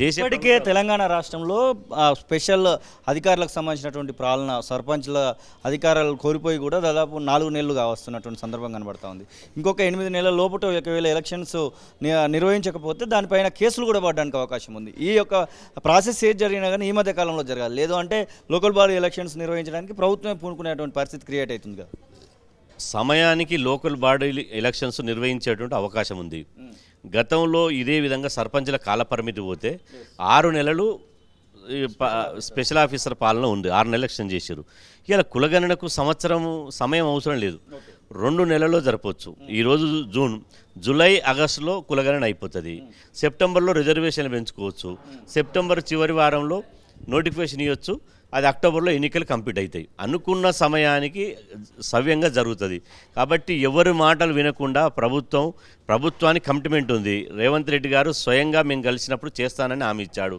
ఇప్పటికే తెలంగాణ రాష్ట్రంలో స్పెషల్ అధికారులకు సంబంధించినటువంటి పాలన సర్పంచ్ల అధికారాలు కోల్పోయి కూడా దాదాపు 4 నెలలుగా వస్తున్నటువంటి సందర్భం కనబడతా ఉంది. ఇంకొక 8 నెలల లోపల ఒకవేళ ఎలక్షన్స్ నిర్వహించకపోతే దానిపైన కేసులు కూడా పడడానికి అవకాశం ఉంది. ఈ యొక్క ప్రాసెస్ ఏది జరిగినా కానీ ఈ మధ్య కాలంలో జరగాలి, లేదు అంటే లోకల్ బాడీ ఎలక్షన్స్ నిర్వహించడానికి ప్రభుత్వమే పూనుకునేటువంటి పరిస్థితి క్రియేట్ అవుతుంది కదా. సమయానికి లోకల్ బాడీ ఎలక్షన్స్ నిర్వహించేటువంటి అవకాశం ఉంది. గతంలో ఇదే విధంగా సర్పంచ్ల కాలపరిమితి పోతే 6 నెలలు స్పెషల్ ఆఫీసర్ పాలన ఉంది. 6 నెలలు ఎలక్షన్ చేశారు. ఇలా కులగణనకు సంవత్సరం సమయం అవసరం లేదు, 2 నెలల్లో జరపవచ్చు. ఈరోజు జూలై ఆగస్టులో కులగణన అయిపోతుంది. సెప్టెంబర్లో రిజర్వేషన్లు పెంచుకోవచ్చు. సెప్టెంబర్ చివరి వారంలో నోటిఫికేషన్ ఇవ్వచ్చు. అది అక్టోబర్లో ఎన్నికలు కంప్లీట్ అవుతాయి. అనుకున్న సమయానికి సవ్యంగా జరుగుతుంది. కాబట్టి ఎవరి మాటలు వినకుండా ప్రభుత్వానికి కమిట్మెంట్ ఉంది. రేవంత్ రెడ్డి గారు స్వయంగా మేము కలిసినప్పుడు చేస్తానని హామీ ఇచ్చాడు.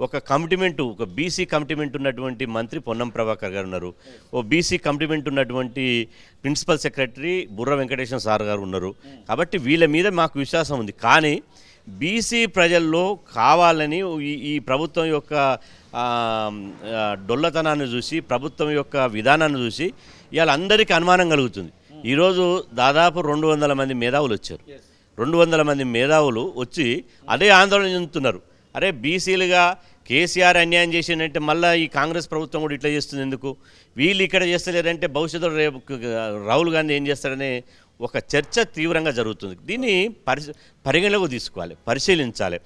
ఒక బీసీ కమిట్మెంట్ ఉన్నటువంటి మంత్రి పొన్నం ప్రభాకర్ గారు ఉన్నారు. బీసీ కమిట్మెంట్ ఉన్నటువంటి ప్రిన్సిపల్ సెక్రటరీ బుర్ర వెంకటేశ్వర సార్ గారు ఉన్నారు. కాబట్టి వీళ్ళ మీద మాకు విశ్వాసం ఉంది. కానీ బీసీ ప్రజల్లో కావాలని ఈ ప్రభుత్వం యొక్క డొల్లతనాన్ని చూసి, ప్రభుత్వం యొక్క విధానాన్ని చూసి ఇవాళ అందరికీ అనుమానం కలుగుతుంది. ఈరోజు దాదాపు 200 మంది మేధావులు వచ్చారు. 200 మంది మేధావులు వచ్చి అదే ఆందోళన చెందుతున్నారు. అరే బీసీలుగా కేసీఆర్ అన్యాయం చేసిందంటే మళ్ళీ ఈ కాంగ్రెస్ ప్రభుత్వం కూడా ఇట్లా చేస్తుంది ఎందుకు, వీళ్ళు ఇక్కడ చేస్తలేరంటే భవిష్యత్తులో రేపు రాహుల్ గాంధీ ఏం చేస్తారనే ఒక చర్చ తీవ్రంగా జరుగుతుంది. దీన్ని పరిగణలోకి తీసుకోవాలి, పరిశీలించాలి.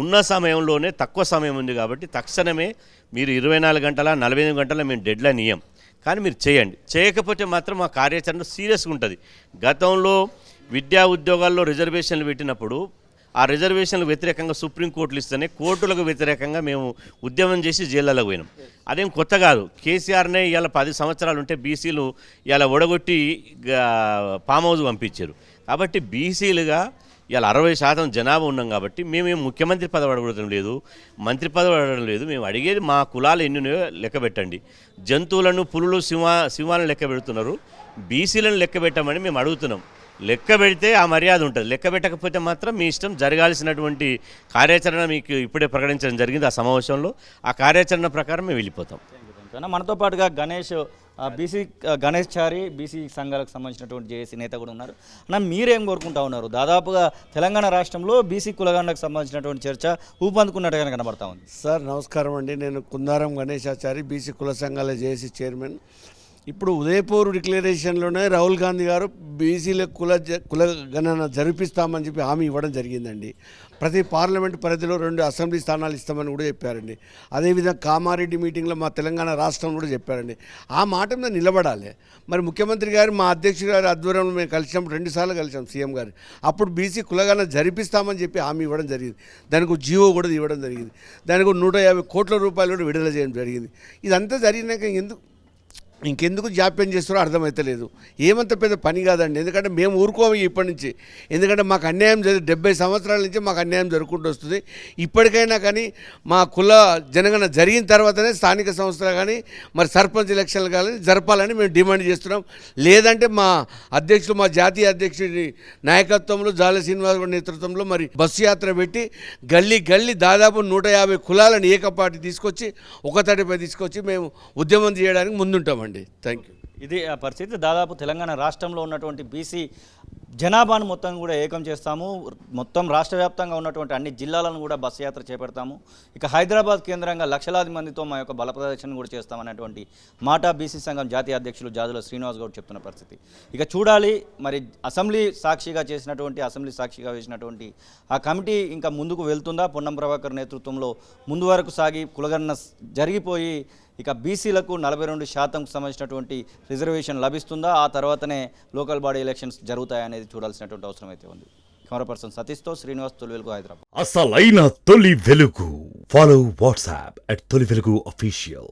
ఉన్న సమయంలోనే తక్కువ సమయం ఉంది కాబట్టి తక్షణమే మీరు 24 గంటల 48 గంటల మేము డెడ్లైన్ ఇయ్యం, కానీ మీరు చేయండి. చేయకపోతే మాత్రం మా కార్యాచరణ సీరియస్గా ఉంటుంది. గతంలో విద్యా ఉద్యోగాల్లో రిజర్వేషన్లు పెట్టినప్పుడు ఆ రిజర్వేషన్లకు వ్యతిరేకంగా సుప్రీంకోర్టులు ఇస్తేనే కోర్టులకు వ్యతిరేకంగా మేము ఉద్యమం చేసి జైళ్ళలో పోయినాం. అదేం కొత్త కాదు. కేసీఆర్నే ఇవాళ 10 సంవత్సరాలు ఉంటే బీసీలు ఇవాళ ఒడగొట్టి ఫామ్ హౌస్ పంపించారు. కాబట్టి బీసీలుగా ఇవాళ 60% జనాభా ఉన్నాం కాబట్టి మేమేం ముఖ్యమంత్రి పదవి అడగడం లేదు, మంత్రి పదవి అడగడం లేదు. మేము అడిగేది మా కులాలు ఎన్ని లెక్క పెట్టండి. జంతువులను పులులు సింహాలను లెక్క పెడుతున్నారు, బీసీలను లెక్క పెట్టమని మేము అడుగుతున్నాం. లెక్క పెడితే ఆ మర్యాద ఉంటుంది. లెక్క పెట్టకపోతే మాత్రం మీ ఇష్టం. జరగాల్సినటువంటి కార్యాచరణ మీకు ఇప్పుడే ప్రకటించడం జరిగింది ఆ సమావేశంలో. ఆ కార్యాచరణ ప్రకారం మేము వెళ్ళిపోతాం. మనతో పాటుగా గణేష్ చారి బీసీ సంఘాలకు సంబంధించినటువంటి జేఏసీ నేత కూడా ఉన్నారు. అన్న, మీరేం కోరుకుంటా ఉన్నారు? దాదాపుగా తెలంగాణ రాష్ట్రంలో బీసీ కులగణనకు సంబంధించినటువంటి చర్చ ఊపందుకున్నట్టుగా కనబడతా ఉంది. సార్ నమస్కారం అండి. నేను కుందారం గణేశాచారి, బీసీ కుల సంఘాల జేఏసీ చైర్మన్. ఇప్పుడు ఉదయపూర్ డిక్లరేషన్లోనే రాహుల్ గాంధీ గారు బీసీల కులగణన జరిపిస్తామని చెప్పి హామీ ఇవ్వడం జరిగిందండి. ప్రతి పార్లమెంట్ పరిధిలో 2 అసెంబ్లీ స్థానాలు ఇస్తామని కూడా చెప్పారండి. అదేవిధంగా కామారెడ్డి మీటింగ్లో మా తెలంగాణ రాష్ట్రం కూడా చెప్పారండి. ఆ మాట మీద నిలబడాలి. మరి ముఖ్యమంత్రి గారు మా అధ్యక్షుడు గారి ఆధ్వర్యంలో మేము కలిసినప్పుడు 2 సార్లు కలిసాం సీఎం గారు. అప్పుడు బీసీ కులగణన జరిపిస్తామని చెప్పి హామీ ఇవ్వడం జరిగింది. దానికి జీవో కూడా ఇవ్వడం జరిగింది. దానికి 150 కోట్ల రూపాయలు కూడా విడుదల చేయడం జరిగింది. ఇదంతా జరిగినాక ఇంకెందుకు జాప్యం చేస్తారో అర్థమవుతలేదు. ఏమంత పెద్ద పని కాదండి. ఎందుకంటే మేము ఊరుకోము ఇప్పటి నుంచి. ఎందుకంటే మాకు అన్యాయం 70 సంవత్సరాల నుంచి మాకు అన్యాయం జరుగుకుంటూ వస్తుంది. ఇప్పటికైనా కానీ మా కుల జనగణన జరిగిన తర్వాతనే స్థానిక సంస్థలు కానీ మరి సర్పంచ్ ఎలక్షన్లు కానీ జరపాలని మేము డిమాండ్ చేస్తున్నాం. లేదంటే మా అధ్యక్షులు, మా జాతీయ అధ్యక్షుడి నాయకత్వంలో జాల శ్రీనివాస్ నేతృత్వంలో మరి బస్సు యాత్ర పెట్టి గల్లీ దాదాపు 150 కులాలను ఏకపాటి తీసుకొచ్చి ఒకతడిపై తీసుకొచ్చి మేము ఉద్యమం చేయడానికి ముందుంటామండి. Thank you. ఇది ఆ పరిస్థితి. దాదాపు తెలంగాణ రాష్ట్రంలో ఉన్నటువంటి బీసీ జనాభాను మొత్తం కూడా ఏకం చేస్తాము. మొత్తం రాష్ట్ర వ్యాప్తంగా ఉన్నటువంటి అన్ని జిల్లాలను కూడా బస్సు యాత్ర చేపడతాము. ఇక హైదరాబాద్ కేంద్రంగా లక్షలాది మందితో మా యొక్క బల ప్రదర్శన కూడా చేస్తామనేటువంటి మాట బీసీ సంఘం జాతీయ అధ్యక్షులు జాదుల శ్రీనివాస్ గౌడ్ చెప్తున్న పరిస్థితి. ఇక చూడాలి మరి అసెంబ్లీ సాక్షిగా వేసినటువంటి ఆ కమిటీ ఇంకా ముందుకు వెళ్తుందా? పొన్నం ప్రభాకర్ నేతృత్వంలో ముందు వరకు సాగి కులగణన జరిగిపోయి ఇక బీసీలకు 42% సంబంధించినటువంటి రిజర్వేషన్ లభిస్తుందా? ఆ తర్వాతనే లోకల్ బాడీ ఎలక్షన్స్ జరుగుతాయనేది చూడాల్సినటువంటి అవసరం అయితే ఉంది. కెమెరా పర్సన్ సతీష్తో శ్రీనివాస్, తొలి వెలుగు, హైదరాబాద్. అసలైన తొలి వెలుగు. ఫాలో వాట్సాప్ @తొలి వెలుగు అఫీషియల్.